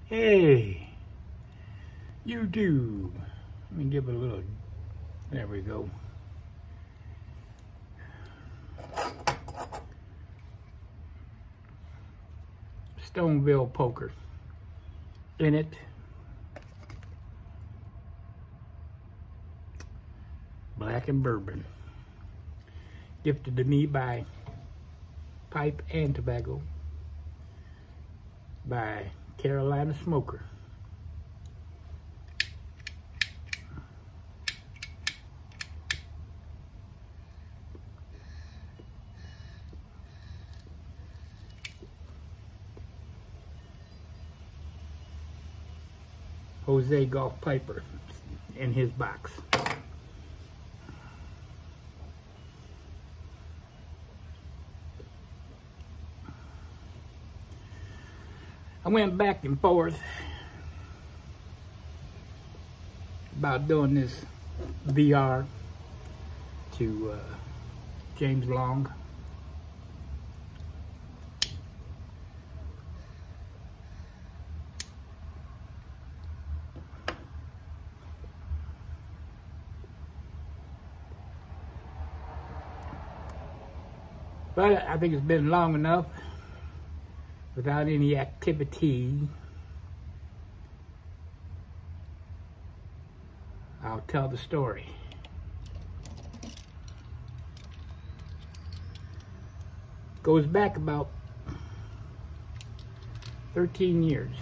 Hey, YouTube. Let me give it a little, there we go. Stoneville poker. In it, black and bourbon. Gifted to me by Pipe and Tobacco by Carolina Smoker. Jose Golf Piper in his box. I went back and forth about doing this VR to James Long. But I think it's been long enough without any activity. I'll tell the story. Goes back about 13 years.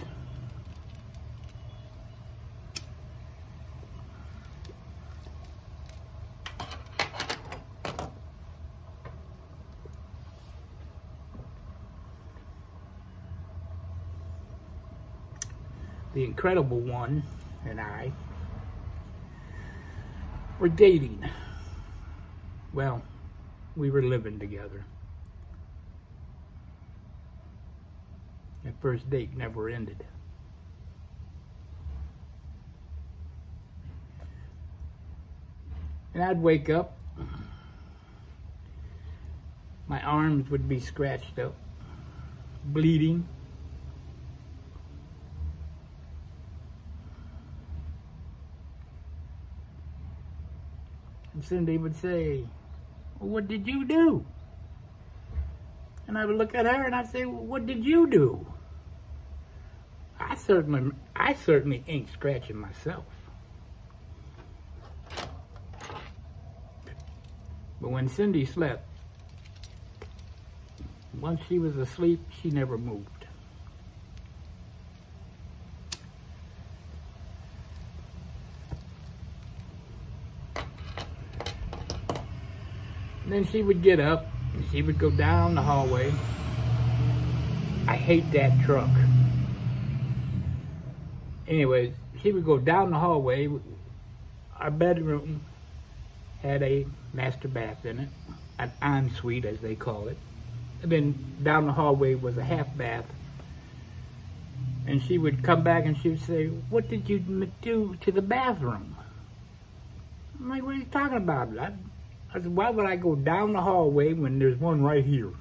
The Incredible One and I were dating. Well, we were living together. That first date never ended. And I'd wake up, my arms would be scratched up, bleeding. And Cindy would say, well, what did you do? And I would look at her and I'd say, well, what did you do? I certainly ain't scratching myself. But when Cindy slept, once she was asleep, she never moved. And then she would get up and she would go down the hallway. I hate that truck. Anyways, she would go down the hallway. Our bedroom had a master bath in it, an ensuite as they call it. And then down the hallway was a half bath. And she would come back and she would say, what did you do to the bathroom? I'm like, what are you talking about? I said, why would I go down the hallway when there's one right here?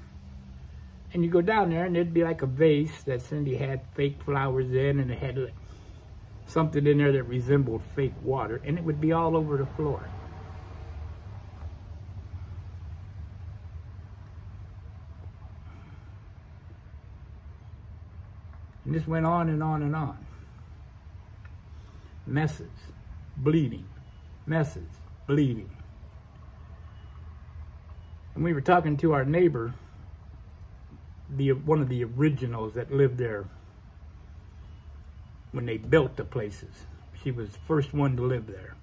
And you go down there and there'd be like a vase that Cindy had fake flowers in, and it had like something in there that resembled fake water, and it would be all over the floor. And this went on and on and on. Messes, bleeding, messes, bleeding. And we were talking to our neighbor, one of the originals that lived there when they built the places. She was the first one to live there.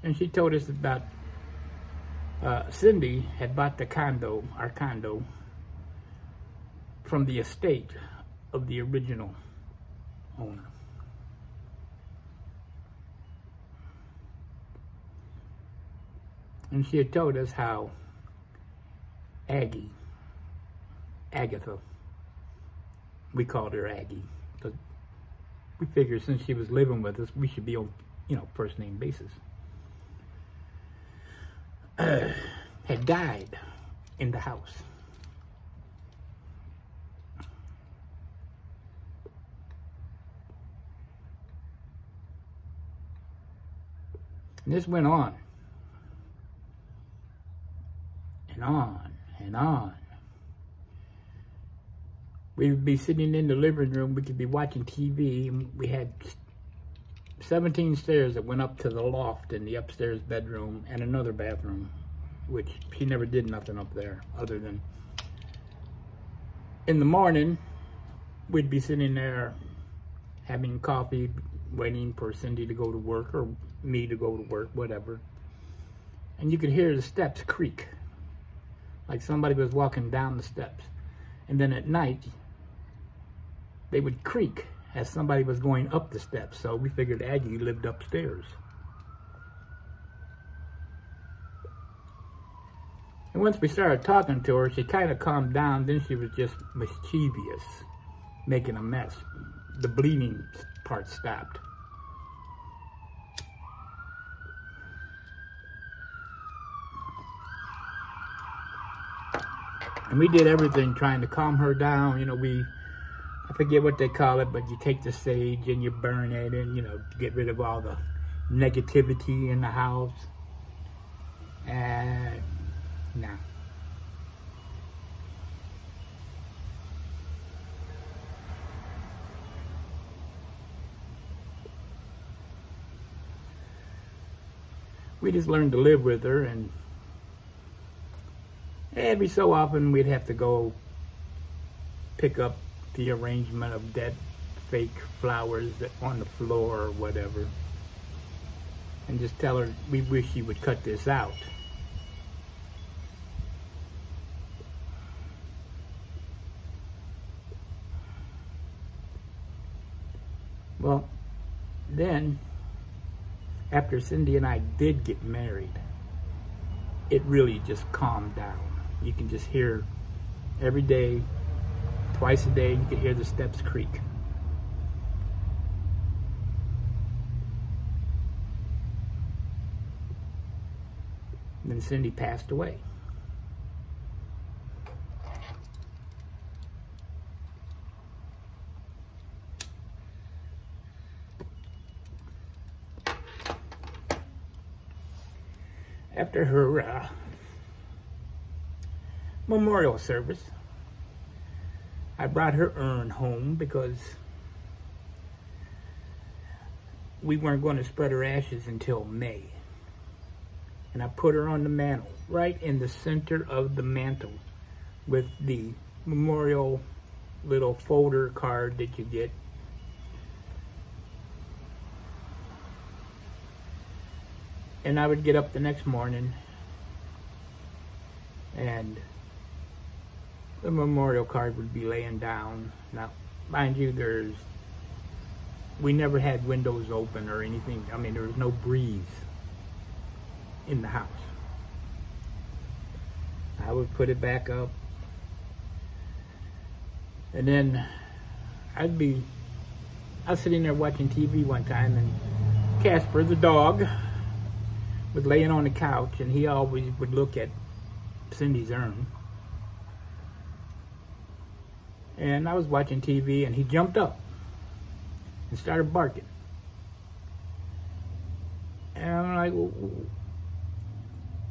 And she told us about Cindy had bought the condo, our condo, from the estate of the original owner. And she had told us how Agatha, we called her Aggie, because we figured since she was living with us, we should be on, first name basis, had died in the house. And this went on. And on and on. We would be sitting in the living room, we could be watching TV, and we had 17 stairs that went up to the loft in the upstairs bedroom and another bathroom, which she never did nothing up there other than in the morning, we'd be sitting there having coffee, waiting for Cindy to go to work or me to go to work, whatever. And you could hear the steps creak, like somebody was walking down the steps. And then at night, they would creak as somebody was going up the steps. So we figured Aggie lived upstairs. And once we started talking to her, she kind of calmed down. Then she was just mischievous, making a mess. The bleeding part stopped. And we did everything trying to calm her down. You know, I forget what they call it, but you take the sage and you burn it and, you know, get rid of all the negativity in the house. And no. We just learned to live with her, and every so often we'd have to go pick up the arrangement of dead fake flowers that on the floor or whatever, and just tell her we wish she would cut this out. Well, then after Cindy and I did get married, it really just calmed down. You can just hear every day, twice a day, you can hear the steps creak. And then Cindy passed away. After her memorial service, I brought her urn home because we weren't going to spread her ashes until May. And I put her on the mantle, right in the center of the mantle, with the memorial little folder card that you get. And I would get up the next morning and the memorial card would be laying down. Now, mind you, we never had windows open or anything. I mean, there was no breeze in the house. I would put it back up. And then I was sitting there watching TV one time, and Casper, the dog, was laying on the couch, and he always would look at Cindy's urn. And I was watching TV, and he jumped up and started barking. And I'm like,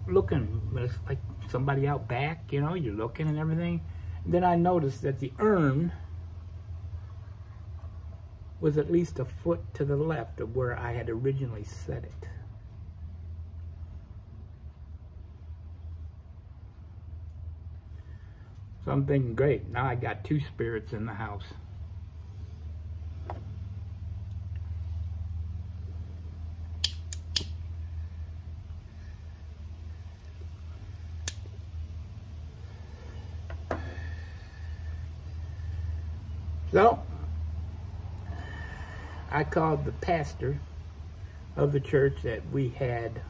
looking, it's like somebody out back, you know, you're looking and everything. And then I noticed that the urn was at least a foot to the left of where I had originally set it. So I'm thinking, great, now I got two spirits in the house. So I called the pastor of the church that we had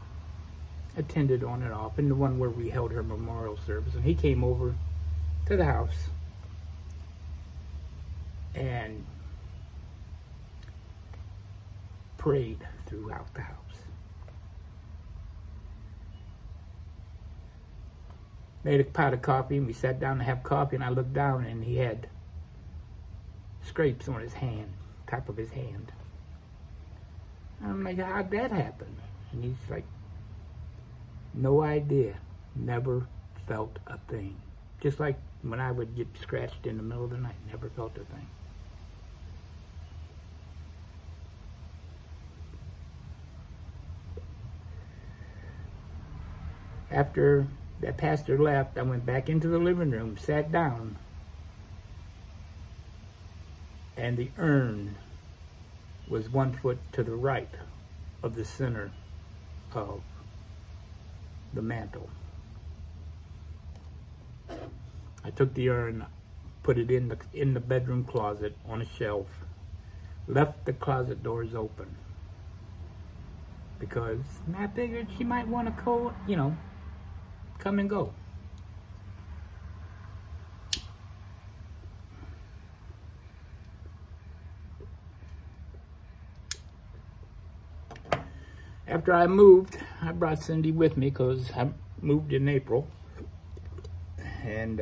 attended on and off, and the one where we held her memorial service, and he came over to the house and prayed throughout the house. Made a pot of coffee, and we sat down to have coffee, and I looked down, and he had scrapes on his hand, top of his hand. I'm like, how'd that happen? And he's like, no idea, never felt a thing. Just like when I would get scratched in the middle of the night, never felt a thing. After that pastor left, I went back into the living room, sat down, and the urn was 1 foot to the right of the center of the mantle. I took the urn, put it in the bedroom closet on a shelf, left the closet doors open because I figured she might want to go, you know, come and go. After I moved, I brought Cindy with me because I moved in April. And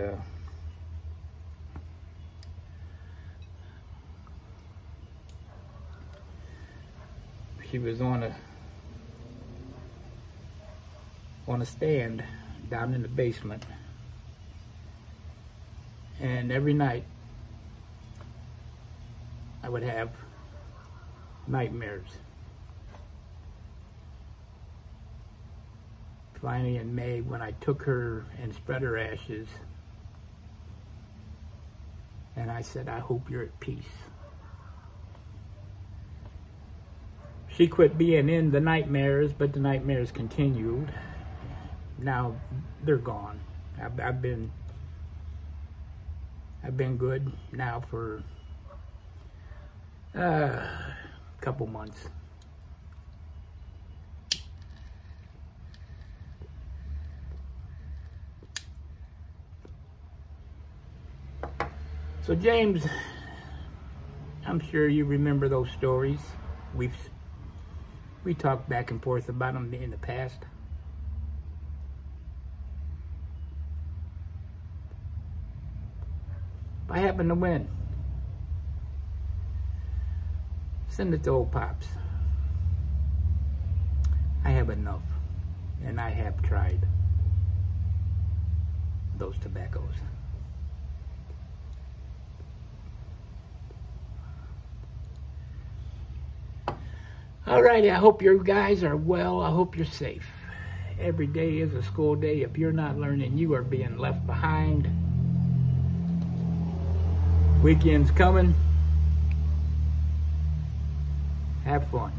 she was on a stand down in the basement. And every night I would have nightmares. Finally in May, when I took her and spread her ashes, and I said, I hope you're at peace. She quit being in the nightmares, but the nightmares continued. Now they're gone. I've been good now for a couple months. So James, I'm sure you remember those stories. We talked back and forth about them in the past. If I happen to win, send it to old Pops. I have enough, and I have tried those tobaccos. Alrighty, I hope you guys are well. I hope you're safe. Every day is a school day. If you're not learning, you are being left behind. Weekend's coming. Have fun.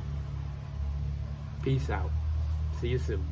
Peace out. See you soon.